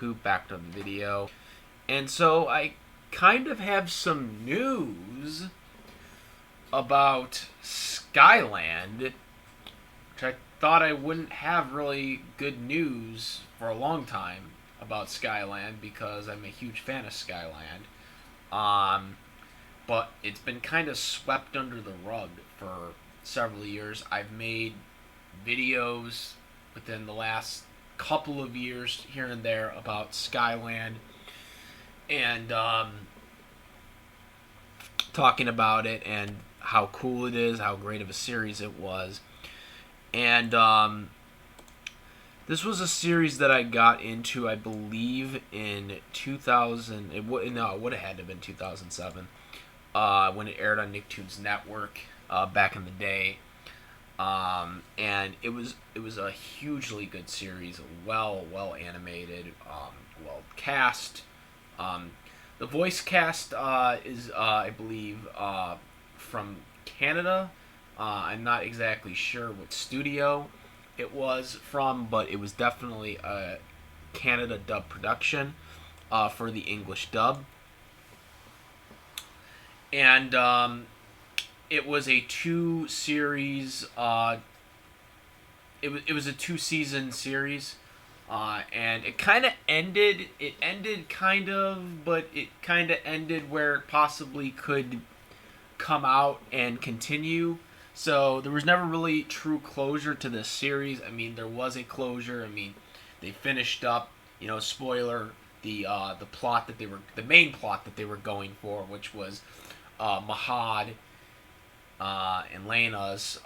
Scoop, back to the video. And so I kind of have some news about Skyland, which I thought I wouldn't have really good news for a long time about Skyland because I'm a huge fan of Skyland. But it's been kind of swept under the rug for several years. I've made videos within the last couple of years here and there about Skyland and talking about it and how cool it is, how great of a series it was. And this was a series that I got into, I believe, in 2000. It would have had to have been 2007 when it aired on Nicktoons Network back in the day. And it was a hugely good series, well animated, well cast. The voice cast is, I believe, from Canada. I'm not exactly sure what studio it was from, but it was definitely a Canada dub production for the English dub. And it was a two-series. It was a two-season series, and it kind of ended. It ended kind of, but it kind of ended where it possibly could come out and continue. So there was never really true closure to this series. I mean, there was a closure. I mean, they finished up. Spoiler, the plot that the main plot that they were going for, which was Mahad and Lena's,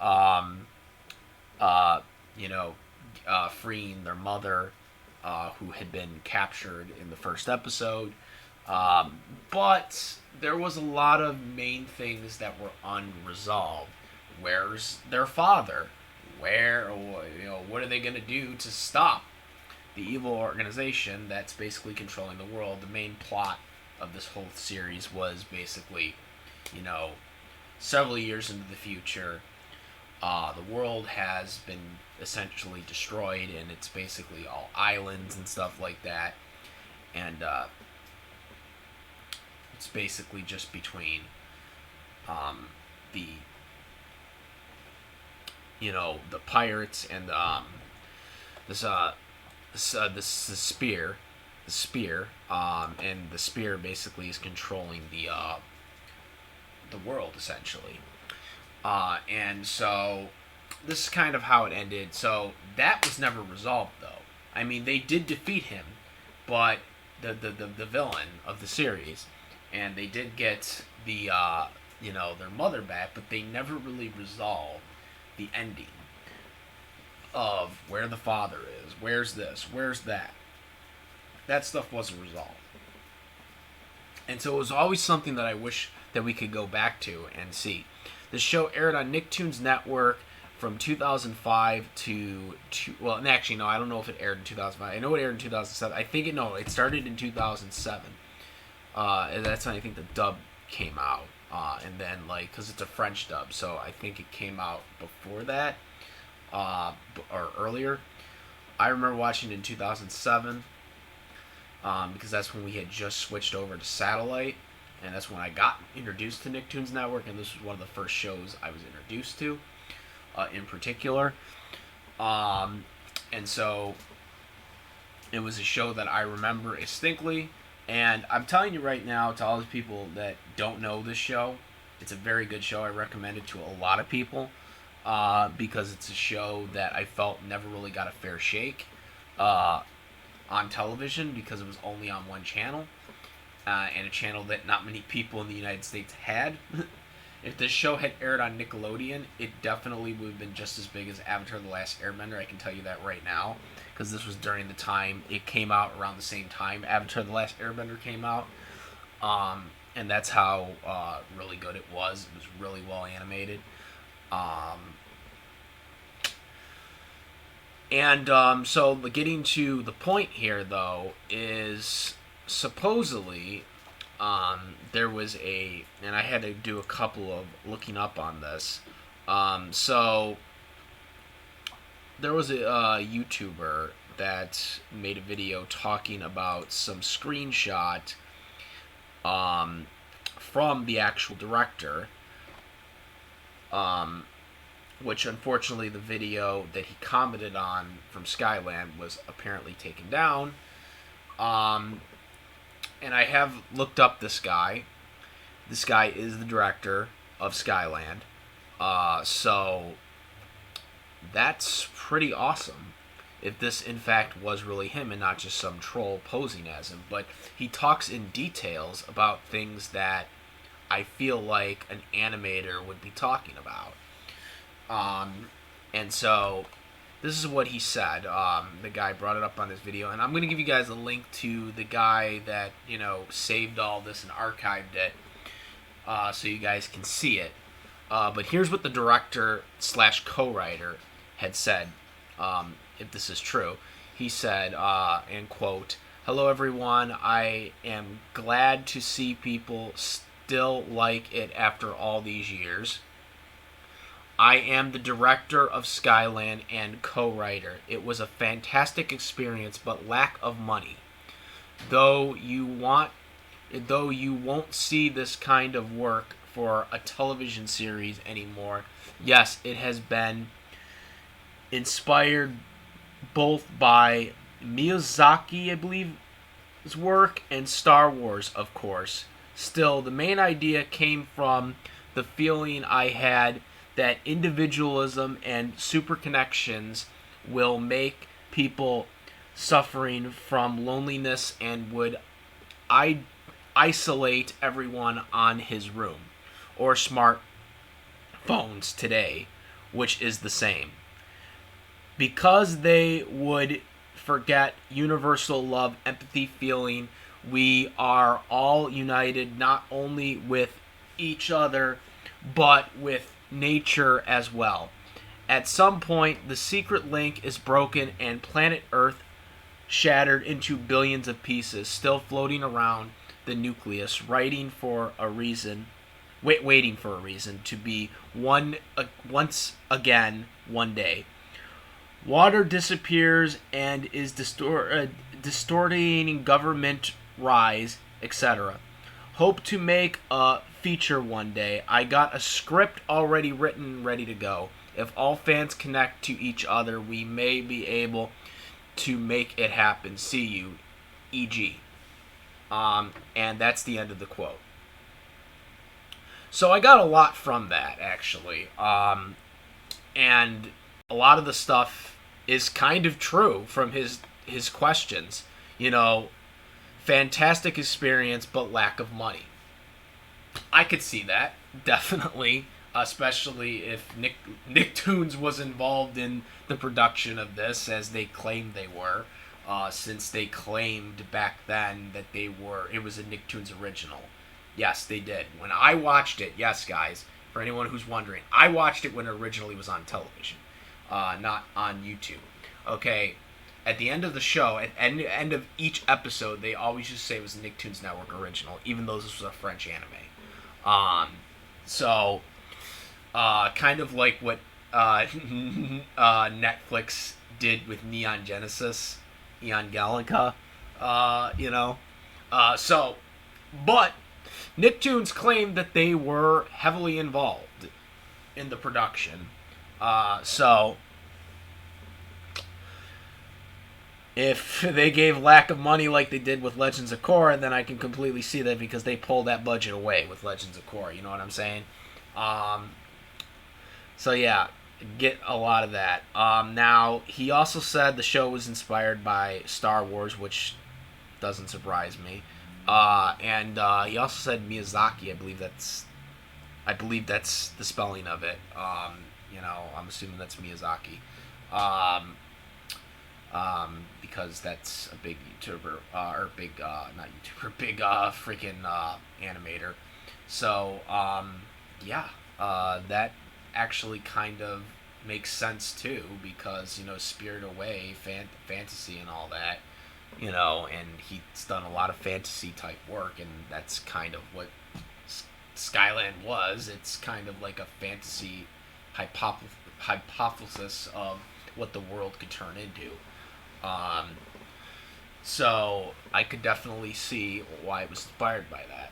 freeing their mother, who had been captured in the first episode. But there was a lot of main things that were unresolved. Where's their father? What are they going to do to stop the evil organization that's basically controlling the world? The main plot of this whole series was basically, several years into the future, the world has been essentially destroyed, and it's basically all islands and stuff like that. And it's basically just between the pirates and the spear, and the spear basically is controlling the world essentially. And so this is kind of how it ended. So that was never resolved, though. I mean, they did defeat him, but the villain of the series, and they did get their mother back, but they never really resolved the ending of where the father is, where's this, where's that. That stuff wasn't resolved. And so it was always something that I wish that we could go back to and see. The show aired on Nicktoons Network from 2005 to actually, no, I don't know if it aired in 2005. I know it aired in 2007. I think it started in 2007. And that's when I think the dub came out. And then, because it's a French dub, so I think it came out before that, or earlier. I remember watching it in 2007, because that's when we had just switched over to satellite, and that's when I got introduced to Nicktoons Network, and this was one of the first shows I was introduced to, in particular. And so it was a show that I remember distinctly. And I'm telling you right now, to all the people that don't know this show, it's a very good show. I recommend it to a lot of people, because it's a show that I felt never really got a fair shake on television, because it was only on one channel, and a channel that not many people in the United States had. If this show had aired on Nickelodeon, it definitely would have been just as big as Avatar: The Last Airbender. I can tell you that right now, because this was during the time it came out, around the same time Avatar: The Last Airbender came out, and that's how really good it was. It was really well animated, so getting to the point here, though, is supposedly there was and I had to do a couple of looking up on this. So there was a YouTuber that made a video talking about some screenshot from the actual director, which unfortunately the video that he commented on from Skyland was apparently taken down. And I have looked up this guy. This guy is the director of Skyland. So that's pretty awesome if this in fact was really him and not just some troll posing as him. But he talks in details about things that I feel like an animator would be talking about. And so this is what he said. The guy brought it up on this video, and I'm going to give you guys a link to the guy that, saved all this and archived it, so you guys can see it. But here's what the director/co-writer had said, if this is true. He said, and quote, "Hello everyone, I am glad to see people still like it after all these years. I am the director of Skyland and co-writer. It was a fantastic experience, but lack of money. Though you won't see this kind of work for a television series anymore. Yes, it has been inspired both by Myazakis, I believe, his work, and Star Wars, of course. Still, the main idea came from the feeling I had that individualism and super connections will make people suffering from loneliness and would isolate everyone on his room, or smartphones today, which is the same. Because they would forget universal love, empathy, feeling. We are all united not only with each other, but with nature as well. At some point, the secret link is broken and planet Earth shattered into billions of pieces, still floating around the nucleus, waiting for a reason to be once again one day. Water disappears and is distorting government rise, etc. Hope to make a feature one day. I got a script already written, ready to go. If all fans connect to each other, we may be able to make it happen. See you, E.G." And that's the end of the quote. So I got a lot from that, actually. And a lot of the stuff is kind of true from his questions. Fantastic experience, but lack of money. I could see that, definitely, especially if Nicktoons was involved in the production of this, as they claimed they were, since they claimed back then that it was a Nicktoons original. Yes, they did. When I watched it, yes, guys, for anyone who's wondering, I watched it when it originally was on television, not on YouTube. Okay, at the end of the show, at the end of each episode, they always just say it was a Nicktoons Network original, even though this was a French anime. So, kind of like what Netflix did with Neon Gallica, but Nicktoons claimed that they were heavily involved in the production. So, if they gave lack of money like they did with Legends of Korra, then I can completely see that, because they pulled that budget away with Legends of Korra. You know what I'm saying? So yeah, get a lot of that. Now, he also said the show was inspired by Star Wars, which doesn't surprise me. And he also said Miyazaki. I believe that's the spelling of it. I'm assuming that's Myazakis. Because that's a big YouTuber, big freaking animator. So, that actually kind of makes sense too, because, Spirited Away, fantasy and all that, and he's done a lot of fantasy type work, and that's kind of what Skyland was. It's kind of like a fantasy hypothesis of what the world could turn into. So I could definitely see why it was inspired by that.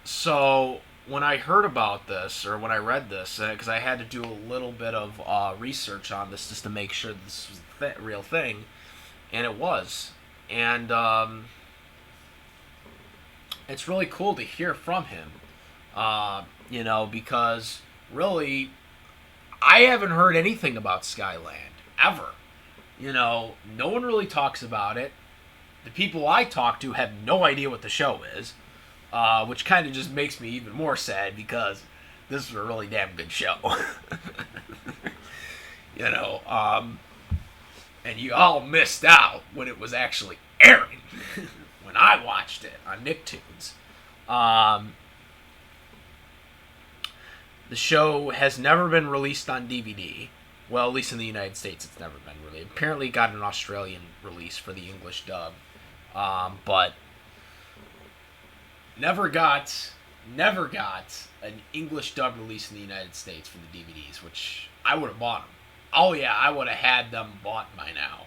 So when I heard about this, or when I read this, because I had to do a little bit of research on this just to make sure this was a real thing, and it was. And it's really cool to hear from him, because really, I haven't heard anything about Skyland, ever. No one really talks about it. The people I talk to have no idea what the show is, which kind of just makes me even more sad because this is a really damn good show. you know, um, and you all missed out when it was actually airing when I watched it on Nicktoons. The show has never been released on DVD. Well, at least in the United States, it's never been released. Apparently, it got an Australian release for the English dub, but never got an English dub release in the United States for the DVDs, which I would have bought them. Oh yeah, I would have had them bought by now.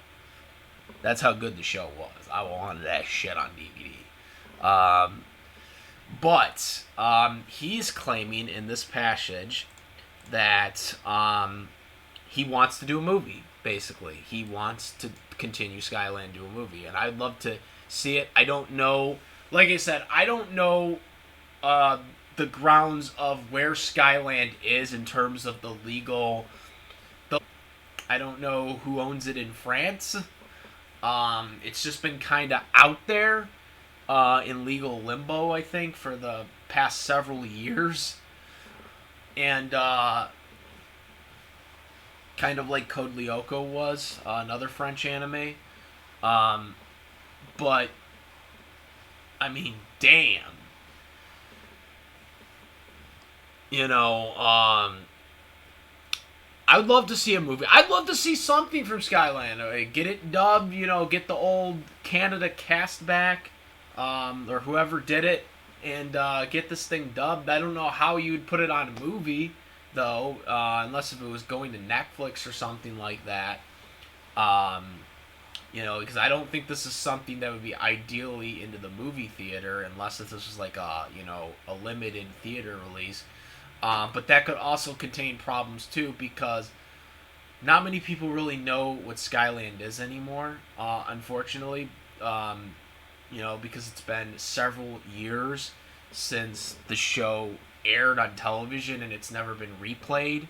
That's how good the show was. I wanted that shit on DVD. But he's claiming in this passage that he wants to do a movie, basically. He wants to continue Skyland, do a movie. And I'd love to see it. I don't know. Like I said, I don't know the grounds of where Skyland is in terms of the legal... I don't know who owns it in France. It's just been kind of out there in legal limbo, I think, for the past several years. And kind of like Code Lyoko was, another French anime. But, I mean, damn. I would love to see a movie. I'd love to see something from Skyland. Get it dubbed, get the old Canada cast back, or whoever did it, and get this thing dubbed. I don't know how you would put it on a movie, though, unless if it was going to Netflix or something like that. Because I don't think this is something that would be ideally into the movie theater, unless if this was like a limited theater release. But that could also contain problems too, because not many people really know what Skyland is anymore, unfortunately. Because it's been several years since the show aired on television and it's never been replayed.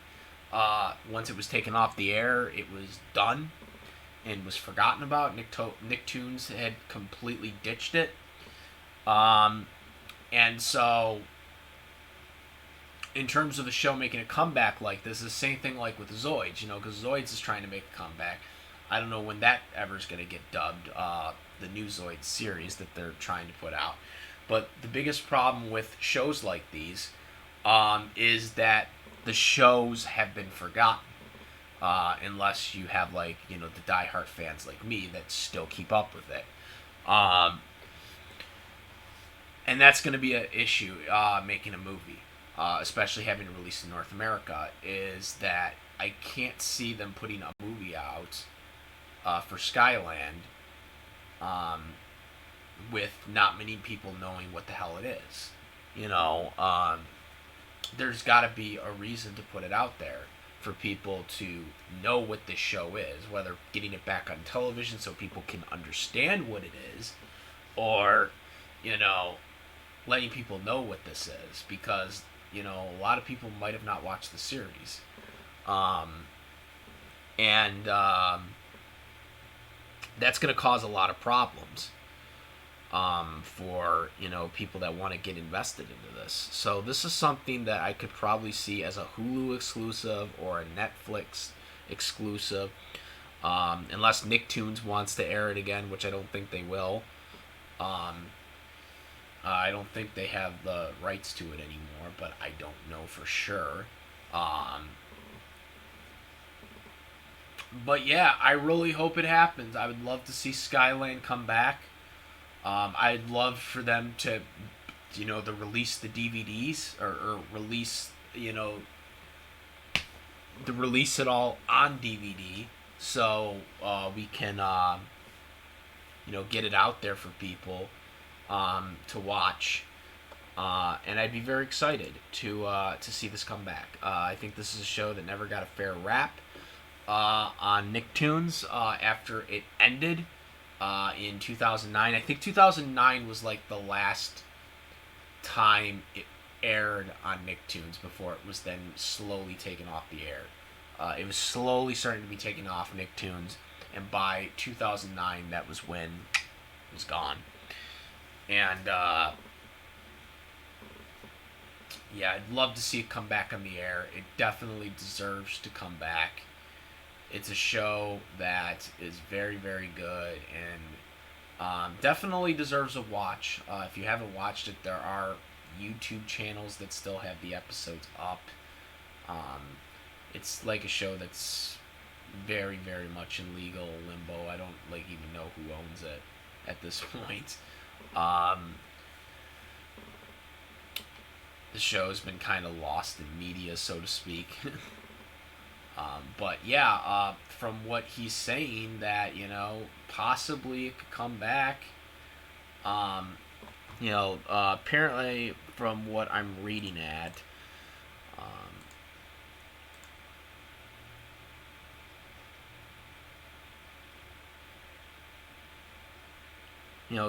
Once it was taken off the air, it was done and was forgotten about. Nicktoons had completely ditched it. And so... in terms of the show making a comeback like this, the same thing like with Zoids, because Zoids is trying to make a comeback. I don't know when that ever is going to get dubbed, the new Zoids series that they're trying to put out. But the biggest problem with shows like these is that the shows have been forgotten, unless you have, the diehard fans like me that still keep up with it. And that's going to be an issue, making a movie. Especially having it released in North America, is that I can't see them putting a movie out for Skyland with not many people knowing what the hell it is. There's got to be a reason to put it out there for people to know what this show is, whether getting it back on television so people can understand what it is, or, letting people know what this is, because a lot of people might have not watched the series. That's going to cause a lot of problems for, people that want to get invested into this. So this is something that I could probably see as a Hulu exclusive or a Netflix exclusive, unless Nicktoons wants to air it again, which I don't think they will. I don't think they have the rights to it anymore, but I don't know for sure. But yeah, I really hope it happens. I would love to see Skyland come back. I'd love for them to, release the DVDs or release, to release it all on DVD, so we can get it out there for people to watch. And I'd be very excited to see this come back. I think this is a show that never got a fair rap on Nicktoons after it ended in 2009. I think 2009 was like the last time it aired on Nicktoons before it was then slowly taken off the air. It was slowly starting to be taken off Nicktoons, and by 2009, that was when it was gone. And yeah, I'd love to see it come back on the air. It definitely deserves to come back. It's a show that is very, very good and definitely deserves a watch. If you haven't watched it, there are YouTube channels that still have the episodes up. It's like a show that's very, very much in legal limbo. I don't even know who owns it at this point. The show's been kind of lost in media, so to speak. But yeah, from what he's saying, that possibly it could come back. Apparently, from what I'm reading at,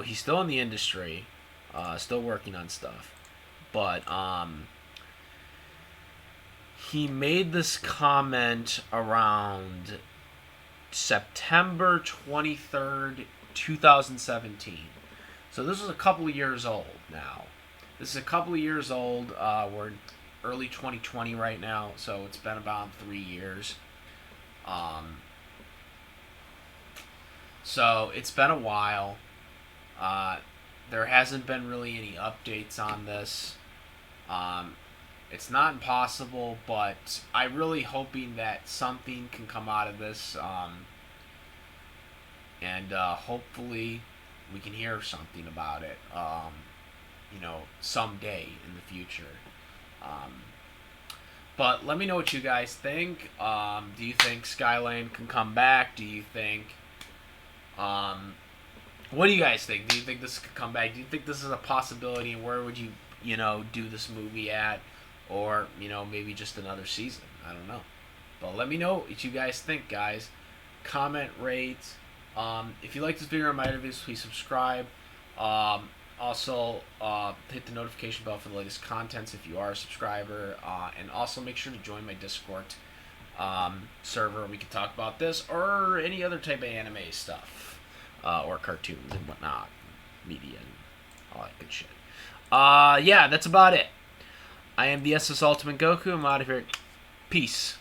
he's still in the industry, still working on stuff. But he made this comment around September 23rd, 2017. So this was a couple of years old now. This is a couple of years old. We're in early 2020 right now, so it's been about 3 years. So it's been a while. There hasn't been really any updates on this. It's not impossible, but I'm really hoping that something can come out of this, and hopefully we can hear something about it, someday in the future. But let me know what you guys think. Do you think Skyland can come back? Do you think... what do you guys think? Do you think this could come back? Do you think this is a possibility? And where would you, do this movie at? Or, maybe just another season. I don't know. But let me know what you guys think, guys. Comment, rate. If you like this video or my other videos, please subscribe. Also, hit the notification bell for the latest contents if you are a subscriber. And also make sure to join my Discord server. We can talk about this or any other type of anime stuff. Or cartoons and whatnot. Media and all that good shit. Yeah, that's about it. I am the SS Ultimate Goku. I'm out of here. Peace.